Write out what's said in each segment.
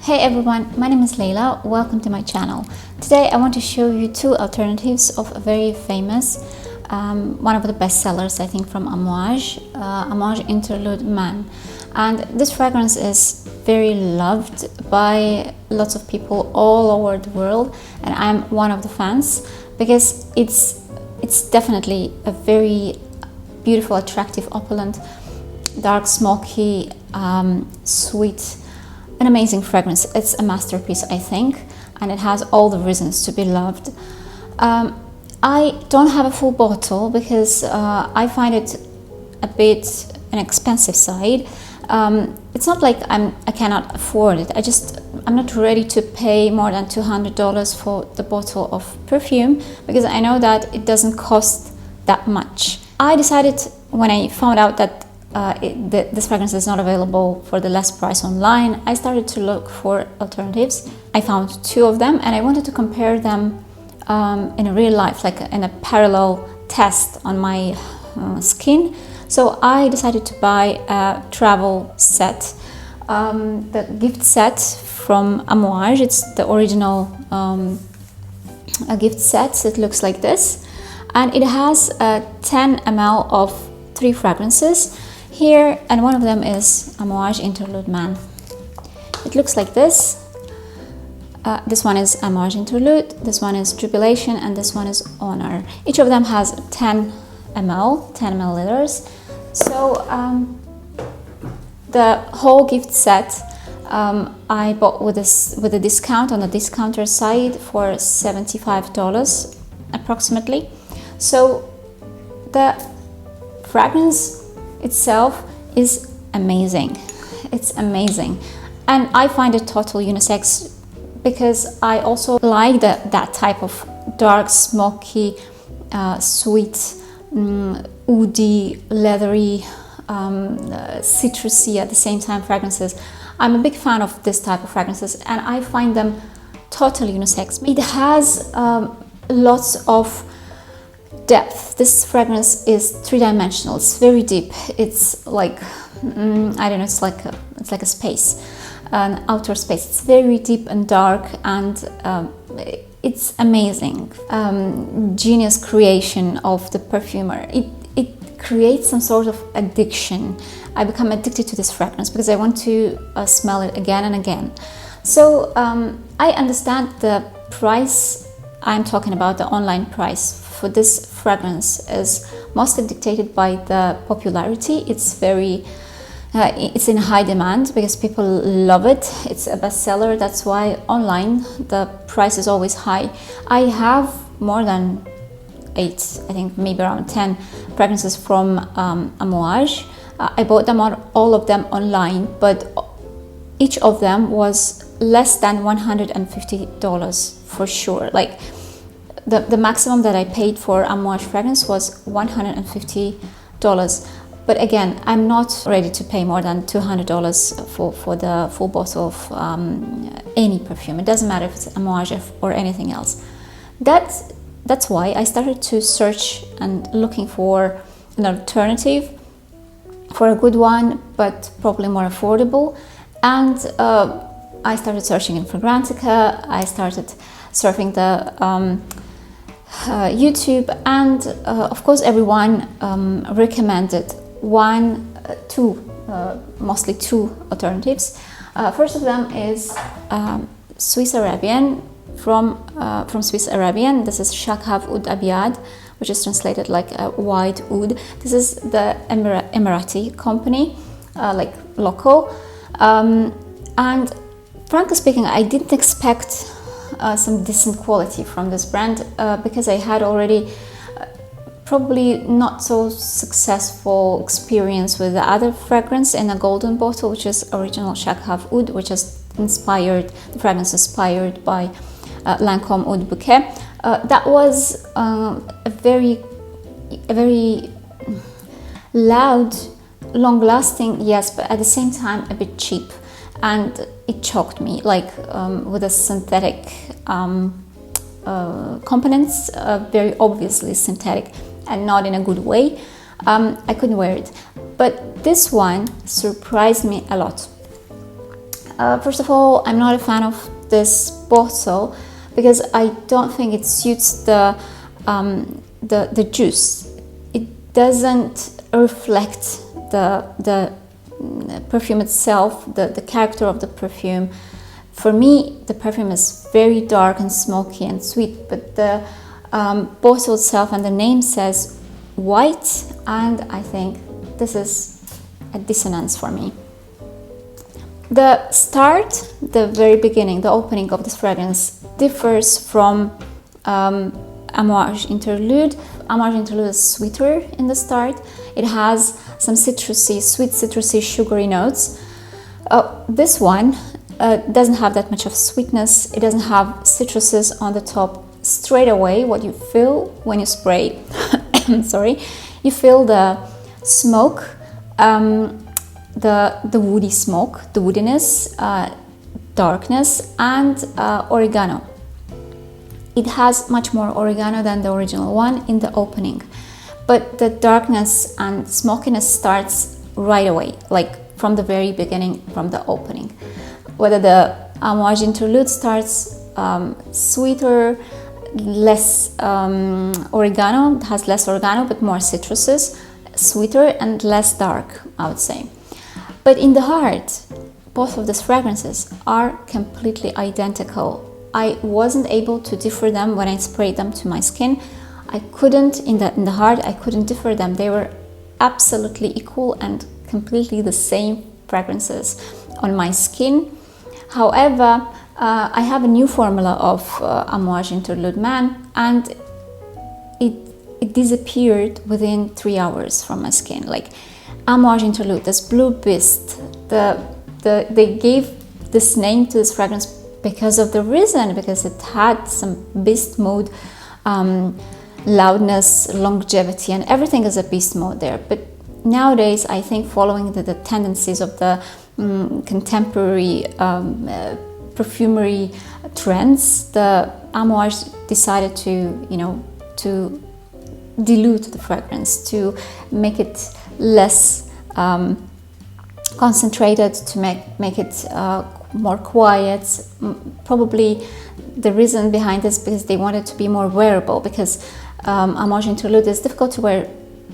Hey everyone, my name is Leila. Welcome to my channel. Today I want to show you two alternatives of a very famous, one of the best sellers I think from Amouage, Amouage Interlude Men. And this fragrance is very loved by lots of people all over the world, and I'm one of the fans because it's definitely a very beautiful, attractive, opulent, dark, smoky, sweet, an amazing fragrance. It's a masterpiece, I think, and it has all the reasons to be loved. I don't have a full bottle because I find it a bit an expensive side. It's not like I cannot afford it. I'm not ready to pay more than $200 for the bottle of perfume because I know that it doesn't cost that much. I decided when I found out that this fragrance is not available for the less price online, I started to look for alternatives. I found two of them and I wanted to compare them in a real life, like in a parallel test on my skin. So I decided to buy a travel set, the gift set from Amouage. It's the original gift set. It looks like this, and it has 10 ml of 3 fragrances here, and one of them is Amouage Interlude Men. It looks like this. This one is Amouage Interlude, this one is Jubilation, and this one is Honor. Each of them has 10 milliliters. So the whole gift set I bought with a discount on the discounter side for $75 approximately. So the fragrance itself is amazing. It's amazing, and I find it total unisex because I also like that type of dark, smoky, sweet, woody, leathery, citrusy at the same time fragrances. I'm a big fan of this type of fragrances and I find them totally unisex. It has lots of depth. This fragrance is 3-dimensional. It's very deep. It's like I don't know. It's like a space, an outer space. It's very deep and dark, and it's amazing. Genius creation of the perfumer. It creates some sort of addiction. I become addicted to this fragrance because I want to smell it again and again. So I understand the price. I'm talking about the online price for this fragrance is mostly dictated by the popularity. It's very it's in high demand because people love it. It's a bestseller. That's why online the price is always high. I have more than 8, I think maybe around 10 fragrances from Amouage. I bought them all of them online, but each of them was less than $150 for sure. Like the maximum that I paid for Amouage fragrance was $150. But again, I'm not ready to pay more than $200 for the full bottle of any perfume. It doesn't matter if it's Amouage or anything else. That's why I started to search and looking for an alternative, for a good one, but probably more affordable. And I started searching in Fragrantica. I started surfing the YouTube, and of course everyone recommended mostly two alternatives. First of them is Swiss Arabian from Swiss Arabian. This is Shaghaf Oud Abyad, which is translated like a white oud. This is the Emirati company, like local. And frankly speaking, I didn't expect some decent quality from this brand because I had already probably not so successful experience with the other fragrance in a golden bottle, which is original Shaghaf Oud, which is the fragrance inspired by Lancôme Oud Bouquet. That was a very loud, long-lasting, yes, but at the same time a bit cheap, and it choked me, like with the synthetic components, very obviously synthetic and not in a good way. I couldn't wear it, but this one surprised me a lot. First of all, I'm not a fan of this bottle because I don't think it suits the juice. It doesn't reflect the perfume itself, the character of the perfume. For me, the perfume is very dark and smoky and sweet, but the bottle itself and the name says white, and I think this is a dissonance for me. The start, the very beginning, the opening of this fragrance differs from Amouage Interlude. Amouage Interlude is sweeter in the start. It has some citrusy, sweet citrusy, sugary notes. This one doesn't have that much of sweetness. It doesn't have citruses on the top. Straight away, what you feel when you spray, sorry, you feel the smoke, the woody smoke, the woodiness, darkness, and oregano. It has much more oregano than the original one in the opening, but the darkness and smokiness starts right away, like from the very beginning, from the opening. Whether the Amouage Interlude starts sweeter, less oregano, has less oregano but more citruses, sweeter and less dark, I would say. But in the heart, both of these fragrances are completely identical. I wasn't able to differ them when I sprayed them to my skin. I couldn't, in the heart, I couldn't differ them. They were absolutely equal and completely the same fragrances on my skin. However, I have a new formula of Amouage Interlude Men, and it disappeared within 3 hours from my skin. Like Amouage Interlude, this blue beast, they gave this name to this fragrance because of the reason, because it had some beast mode, loudness, longevity, and everything is a beast mode there. But nowadays, I think following the tendencies of the contemporary perfumery trends, the Amouage decided to dilute the fragrance, to make it less concentrated, to make it more quiet. Probably the reason behind this because they wanted to be more wearable, because Amouage Interlude is difficult to wear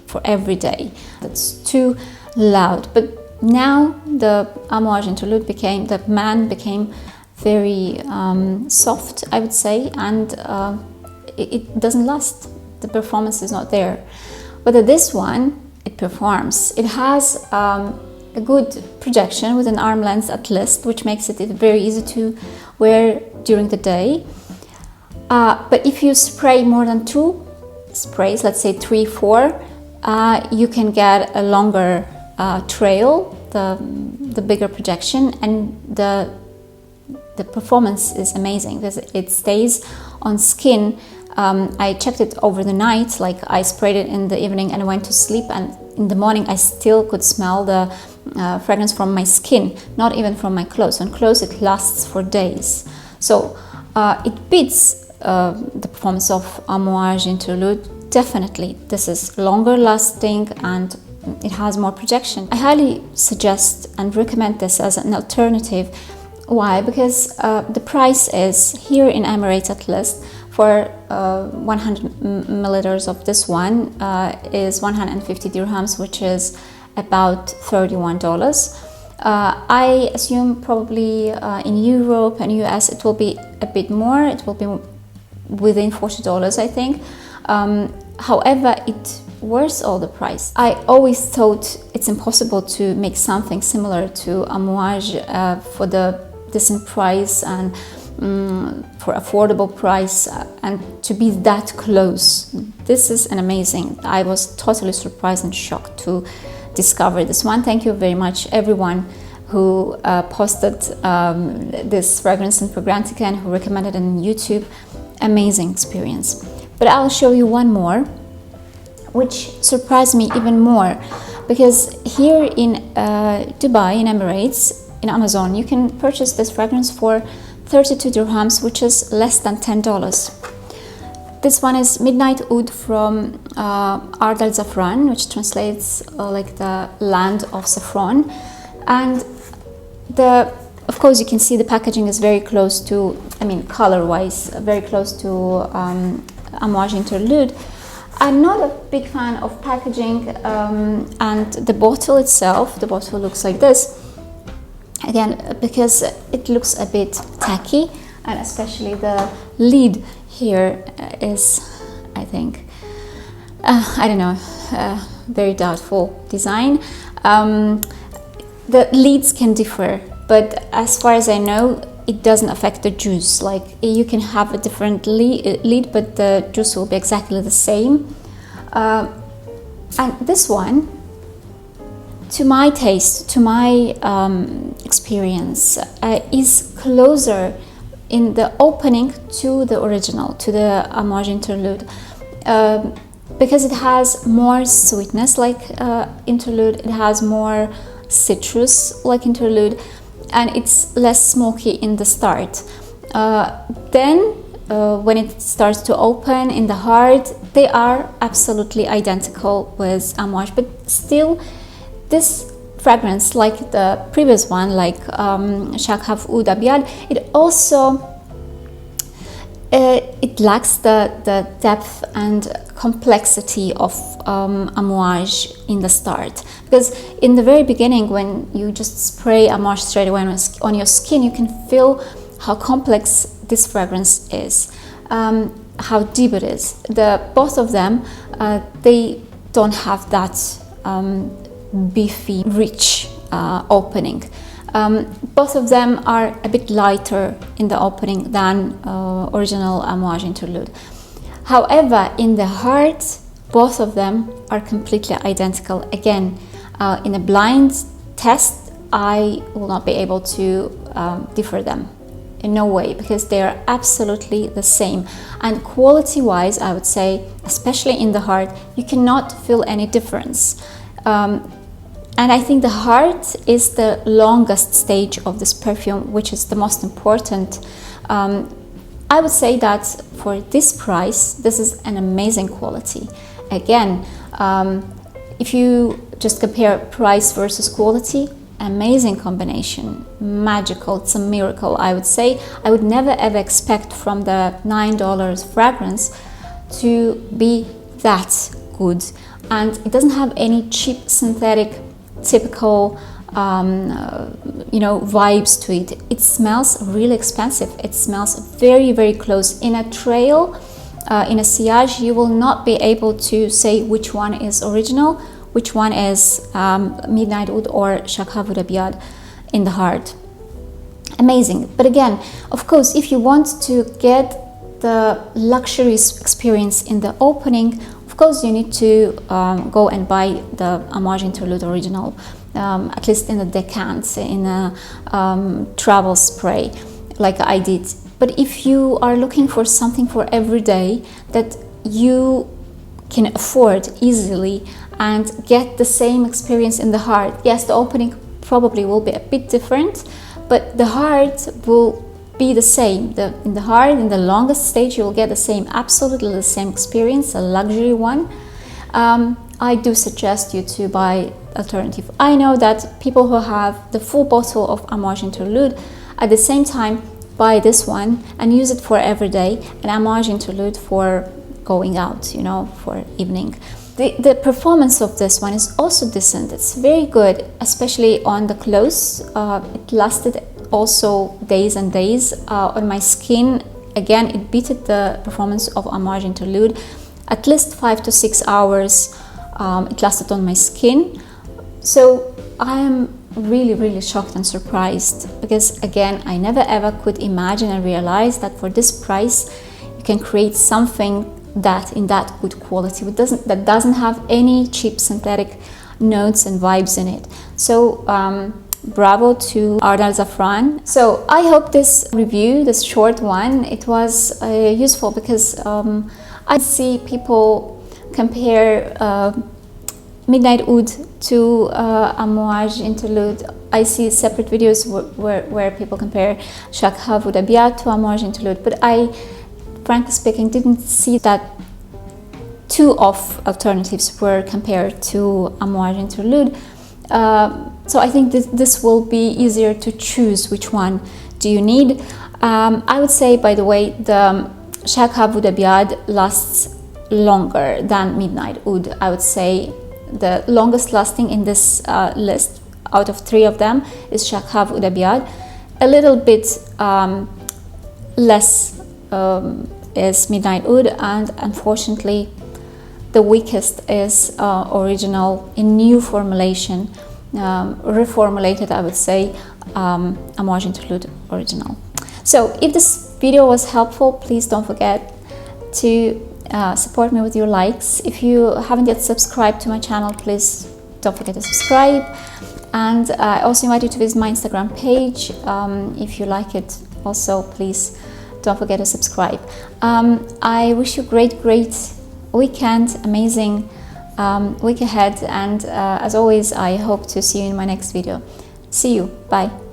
for every day. It's too loud. But now the Amouage Interlude became very soft, I would say, and it doesn't last. The performance is not there. But this one, it performs. It has a good projection with an arm length at least, which makes it very easy to wear during the day. But if you spray more than 2 sprays, let's say 3, 4, you can get a longer trail, the bigger projection, and the performance is amazing because it stays on skin. I checked it over the night, like I sprayed it in the evening and went to sleep, and in the morning I still could smell the fragrance from my skin, not even from my clothes. On clothes it lasts for days. So it beats the performance of Amouage Interlude. Definitely, this is longer lasting and it has more projection. I highly suggest and recommend this as an alternative. Why? Because the price is, here in Emirates at least, for 100 milliliters of this one is 150 dirhams, which is about $31. I assume probably in Europe and US it will be a bit more. It will be within $40, I think. However, it worth all the price. I always thought it's impossible to make something similar to Amouage for the decent price and for affordable price, and to be that close. This is an amazing. I was totally surprised and shocked to discover this one. Thank you very much everyone who posted this fragrance in Fragrantica and who recommended it on YouTube. Amazing experience. But I'll show you one more which surprised me even more, because here in Dubai, in Emirates, in Amazon, you can purchase this fragrance for 32 dirhams, which is less than $10. This one is Midnight Oud from Ard Al Zaafran, which translates like the land of saffron. And the Of course, you can see the packaging is very close to, I mean, color-wise, very close to Amouage Interlude. I'm not a big fan of packaging, and the bottle itself, the bottle looks like this. Again, because it looks a bit tacky, and especially the lid here is, I think, I don't know, very doubtful design. The lids can differ, but as far as I know, it doesn't affect the juice. Like, you can have a different lid, but the juice will be exactly the same. And this one, to my taste, to my experience, is closer in the opening to the original, to the Amouage Interlude, because it has more sweetness like Interlude, it has more citrus like Interlude, and it's less smoky in the start. Then when it starts to open in the heart, they are absolutely identical with Amouage, but still this fragrance, like the previous one, like Shaghaf Oud Abyad, it also it lacks the depth and complexity of Amouage in the start, because in the very beginning, when you just spray Amouage straight away on your skin, you can feel how complex this fragrance is, how deep it is. Both of them, they don't have that beefy, rich opening. Both of them are a bit lighter in the opening than original Amouage Interlude. However, in the heart, both of them are completely identical. Again, in a blind test, I will not be able to differ them. In no way, because they are absolutely the same. And quality-wise, I would say, especially in the heart, you cannot feel any difference. And I think the heart is the longest stage of this perfume, which is the most important. I would say that for this price, this is an amazing quality. Again, if you just compare price versus quality, amazing combination, magical, it's a miracle, I would say. I would never ever expect from the $9 fragrance to be that good. And it doesn't have any cheap synthetic typical vibes to it. It smells really expensive. It smells very, very close. In a trail, in a sillage, you will not be able to say which one is original, which one is Midnight Oud or Shaghaf Oud Abyad in the heart. Amazing. But again, of course, if you want to get the luxury experience in the opening, of course you need to go and buy the Amouage Interlude original, at least in a decant, in a travel spray, like I did. But if you are looking for something for every day that you can afford easily and get the same experience in the heart, yes, the opening probably will be a bit different, but the heart will be the same. In the heart, in the longest stage, you will get the same, absolutely the same experience, a luxury one. I do suggest you to buy alternative. I know that people who have the full bottle of Amouage Interlude at the same time buy this one and use it for every day, and Amouage Interlude for going out, for evening. The performance of this one is also decent. It's very good, especially on the clothes. It lasted also days and days on my skin. Again, it beat the performance of Amouage Interlude. At least 5 to 6 hours it lasted on my skin. So I am really, really shocked and surprised, because again, I never ever could imagine and realize that for this price you can create something that in that good quality, that doesn't have any cheap synthetic notes and vibes in it. So bravo to Arnal Zaafran. So I hope this review, this short one, it was useful, because I see people compare Midnight Oud to Amouage Interlude. I see separate videos where people compare Shaghaf Oud Abyad to Amouage Interlude, but I, frankly speaking, didn't see that two of alternatives were compared to Amouage Interlude. So I think this will be easier to choose which one do you need. I would say, by the way, the Shaghaf Oud Abyad lasts longer than Midnight Oud. I would say the longest lasting in this list out of 3 of them is Shaghaf Oud Abyad. A little bit less is Midnight Oud, and unfortunately the weakest is original in new formulation, reformulated, I would say, Amouage Interlude original. So if this video was helpful, please don't forget to support me with your likes. If you haven't yet subscribed to my channel, please don't forget to subscribe. And I also invite you to visit my Instagram page. If you like it, also please don't forget to subscribe. I wish you great weekend, amazing week ahead, and as always, I hope to see you in my next video. See you, bye.